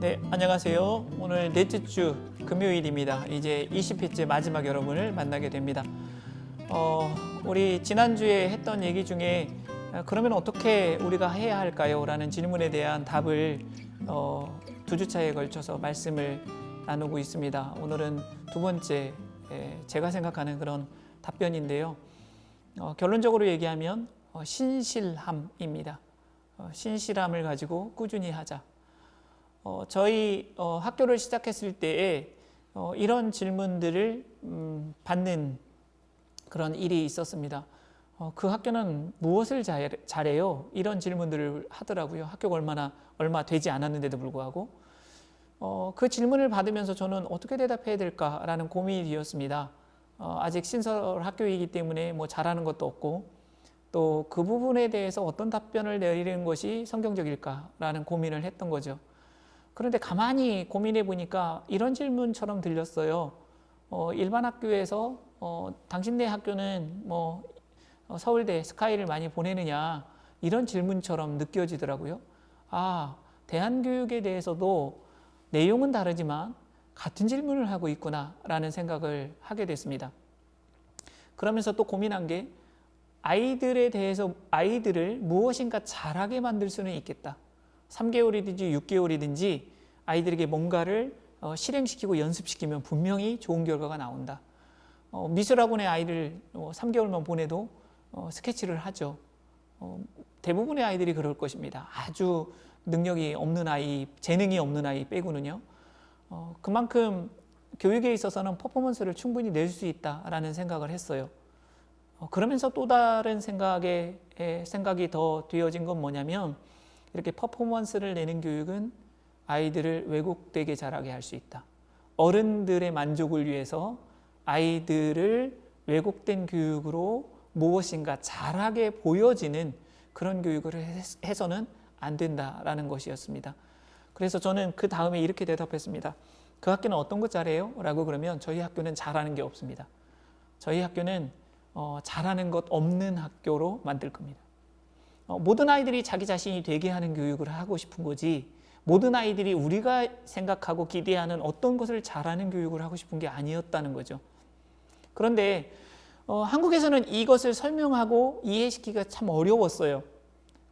네, 안녕하세요. 오늘 넷째 주 금요일입니다. 이제 20회째 마지막 여러분을 만나게 됩니다. 우리 지난주에 했던 얘기 중에 그러면 어떻게 우리가 해야 할까요? 라는 질문에 대한 답을 두 주차에 걸쳐서 말씀을 나누고 있습니다. 오늘은 두 번째 제가 생각하는 그런 답변인데요. 결론적으로 얘기하면 신실함입니다. 신실함을 가지고 꾸준히 하자. 저희 학교를 시작했을 때에 이런 질문들을 받는 그런 일이 있었습니다. 그 학교는 무엇을 잘해요? 이런 질문들을 하더라고요. 학교가 얼마 되지 않았는데도 불구하고 그 질문을 받으면서 저는 어떻게 대답해야 될까라는 고민이 되었습니다. 아직 신설 학교이기 때문에 뭐 잘하는 것도 없고 또 그 부분에 대해서 어떤 답변을 내리는 것이 성경적일까라는 고민을 했던 거죠. 그런데 가만히 고민해 보니까 이런 질문처럼 들렸어요. 일반 학교에서 당신네 학교는 뭐 서울대 스카이를 많이 보내느냐 이런 질문처럼 느껴지더라고요. 대한교육에 대해서도 내용은 다르지만 같은 질문을 하고 있구나라는 생각을 하게 됐습니다. 그러면서 또 고민한 게 아이들에 대해서 아이들을 무엇인가 잘하게 만들 수는 있겠다. 3개월이든지 6개월이든지 아이들에게 뭔가를 실행시키고 연습시키면 분명히 좋은 결과가 나온다. 미술학원에 아이를 3개월만 보내도 스케치를 하죠. 대부분의 아이들이 그럴 것입니다. 아주 능력이 없는 아이, 재능이 없는 아이 빼고는요. 그만큼 교육에 있어서는 퍼포먼스를 충분히 낼 수 있다라는 생각을 했어요. 그러면서 또 다른 생각이 더 되어진 건 뭐냐면 이렇게 퍼포먼스를 내는 교육은 아이들을 왜곡되게 자라게 할 수 있다. 어른들의 만족을 위해서 아이들을 왜곡된 교육으로 무엇인가 잘하게 보여지는 그런 교육을 해서는 안 된다라는 것이었습니다. 그래서 저는 그 다음에 이렇게 대답했습니다. 그 학교는 어떤 것 잘해요? 라고 그러면 저희 학교는 잘하는 게 없습니다. 저희 학교는 잘하는 것 없는 학교로 만들 겁니다. 모든 아이들이 자기 자신이 되게 하는 교육을 하고 싶은 거지 모든 아이들이 우리가 생각하고 기대하는 어떤 것을 잘하는 교육을 하고 싶은 게 아니었다는 거죠. 그런데 한국에서는 이것을 설명하고 이해시키기가 참 어려웠어요.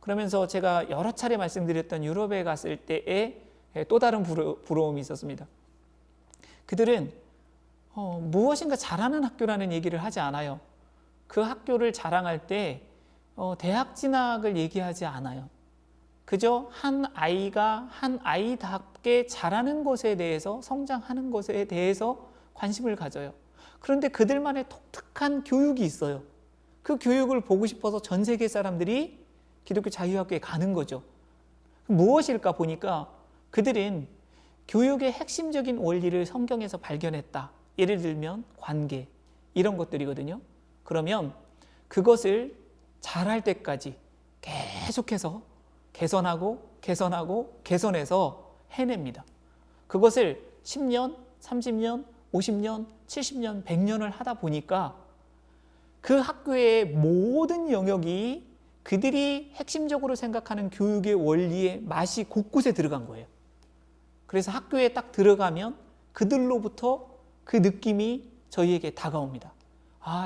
그러면서 제가 여러 차례 말씀드렸던 유럽에 갔을 때에 또 다른 부러움이 있었습니다. 그들은 무엇인가 잘하는 학교라는 얘기를 하지 않아요. 그 학교를 자랑할 때 대학 진학을 얘기하지 않아요. 그저 한 아이가 한 아이답게 잘하는 것에 대해서 성장하는 것에 대해서 관심을 가져요. 그런데 그들만의 독특한 교육이 있어요. 그 교육을 보고 싶어서 전 세계 사람들이 기독교 자유학교에 가는 거죠. 무엇일까 보니까 그들은 교육의 핵심적인 원리를 성경에서 발견했다. 예를 들면 관계 이런 것들이거든요. 그러면 그것을 잘할 때까지 계속해서 개선해서 해냅니다. 그것을 10년, 30년, 50년, 70년, 100년을 하다 보니까 그 학교의 모든 영역이 그들이 핵심적으로 생각하는 교육의 원리의 맛이 곳곳에 들어간 거예요. 그래서 학교에 딱 들어가면 그들로부터 그 느낌이 저희에게 다가옵니다.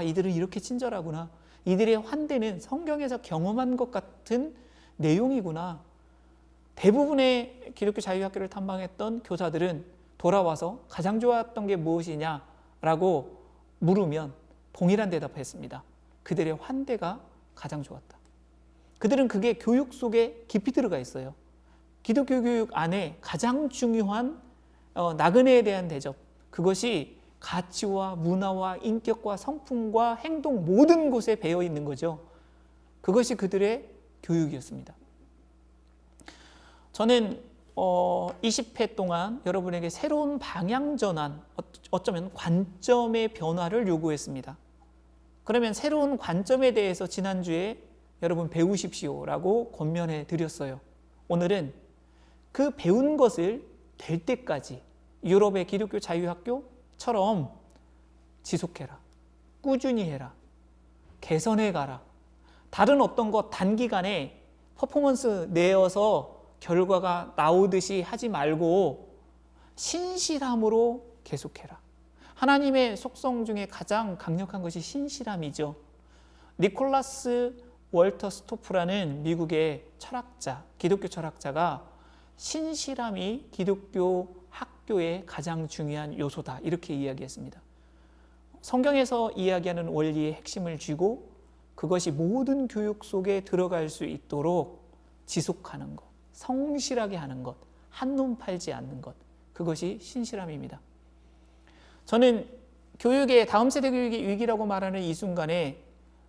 이들은 이렇게 친절하구나. 이들의 환대는 성경에서 경험한 것 같은 내용이구나. 대부분의 기독교 자유학교를 탐방했던 교사들은 돌아와서 가장 좋았던 게 무엇이냐라고 물으면 동일한 대답을 했습니다. 그들의 환대가 가장 좋았다. 그들은 그게 교육 속에 깊이 들어가 있어요. 기독교 교육 안에 가장 중요한 나그네에 대한 대접, 그것이 가치와 문화와 인격과 성품과 행동 모든 곳에 배어 있는 거죠. 그것이 그들의 교육이었습니다. 저는 20회 동안 여러분에게 새로운 방향 전환, 어쩌면 관점의 변화를 요구했습니다. 그러면 새로운 관점에 대해서 지난주에 여러분 배우십시오라고 권면해 드렸어요. 오늘은 그 배운 것을 될 때까지 유럽의 기독교 자유학교처럼 지속해라. 꾸준히 해라. 개선해 가라. 다른 어떤 것 단기간에 퍼포먼스 내어서 결과가 나오듯이 하지 말고 신실함으로 계속해라. 하나님의 속성 중에 가장 강력한 것이 신실함이죠. 니콜라스 월터 스토프라는 미국의 철학자, 기독교 철학자가 신실함이 기독교 학교의 가장 중요한 요소다, 이렇게 이야기했습니다. 성경에서 이야기하는 원리의 핵심을 쥐고 그것이 모든 교육 속에 들어갈 수 있도록 지속하는 것, 성실하게 하는 것, 한눈 팔지 않는 것, 그것이 신실함입니다. 저는 교육의, 다음 세대 교육의 위기라고 말하는 이 순간에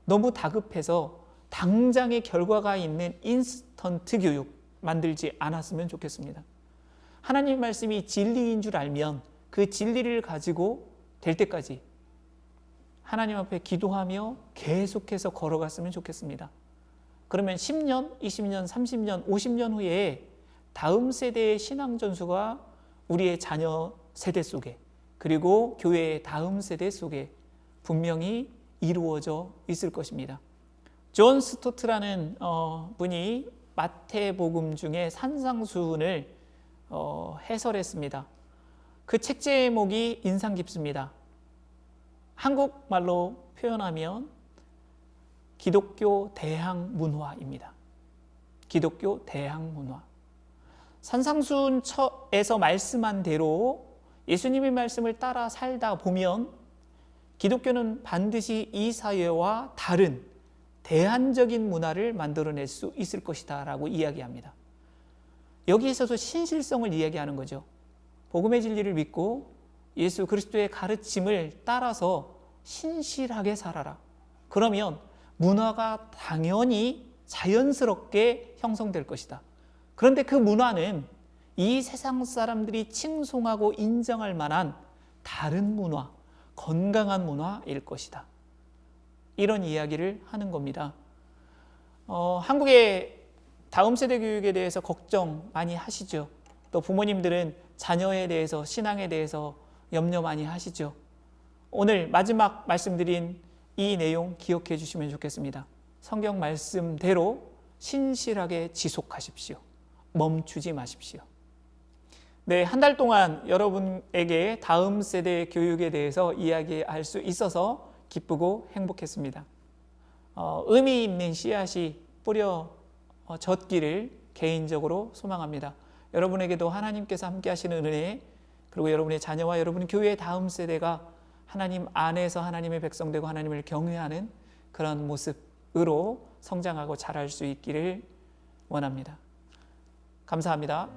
너무 다급해서 당장의 결과가 있는 인스턴트 교육 만들지 않았으면 좋겠습니다. 하나님 말씀이 진리인 줄 알면 그 진리를 가지고 될 때까지 하나님 앞에 기도하며 계속해서 걸어갔으면 좋겠습니다. 그러면 10년, 20년, 30년, 50년 후에 다음 세대의 신앙 전수가 우리의 자녀 세대 속에, 그리고 교회의 다음 세대 속에 분명히 이루어져 있을 것입니다. 존 스토트라는 분이 마태복음 중에 산상수훈을 해설했습니다. 그 책 제목이 인상 깊습니다. 한국말로 표현하면 기독교 대항 문화입니다. 기독교 대항 문화. 산상수훈에서 말씀한 대로 예수님의 말씀을 따라 살다 보면 기독교는 반드시 이 사회와 다른 대안적인 문화를 만들어낼 수 있을 것이다 라고 이야기합니다. 여기에서도 신실성을 이야기하는 거죠. 복음의 진리를 믿고 예수 그리스도의 가르침을 따라서 신실하게 살아라. 그러면 문화가 당연히 자연스럽게 형성될 것이다. 그런데 그 문화는 이 세상 사람들이 칭송하고 인정할 만한 다른 문화, 건강한 문화일 것이다. 이런 이야기를 하는 겁니다. 한국의 다음 세대 교육에 대해서 걱정 많이 하시죠. 또 부모님들은 자녀에 대해서, 신앙에 대해서 염려 많이 하시죠. 오늘 마지막 말씀드린 이 내용 기억해 주시면 좋겠습니다. 성경 말씀대로 신실하게 지속하십시오. 멈추지 마십시오. 네, 한 달 동안 여러분에게 다음 세대 교육에 대해서 이야기할 수 있어서 기쁘고 행복했습니다. 의미 있는 씨앗이 뿌려졌기를 개인적으로 소망합니다. 여러분에게도 하나님께서 함께 하시는 은혜, 그리고 여러분의 자녀와 여러분 교회의 다음 세대가 하나님 안에서 하나님의 백성 되고 하나님을 경외하는 그런 모습으로 성장하고 자랄 수 있기를 원합니다. 감사합니다.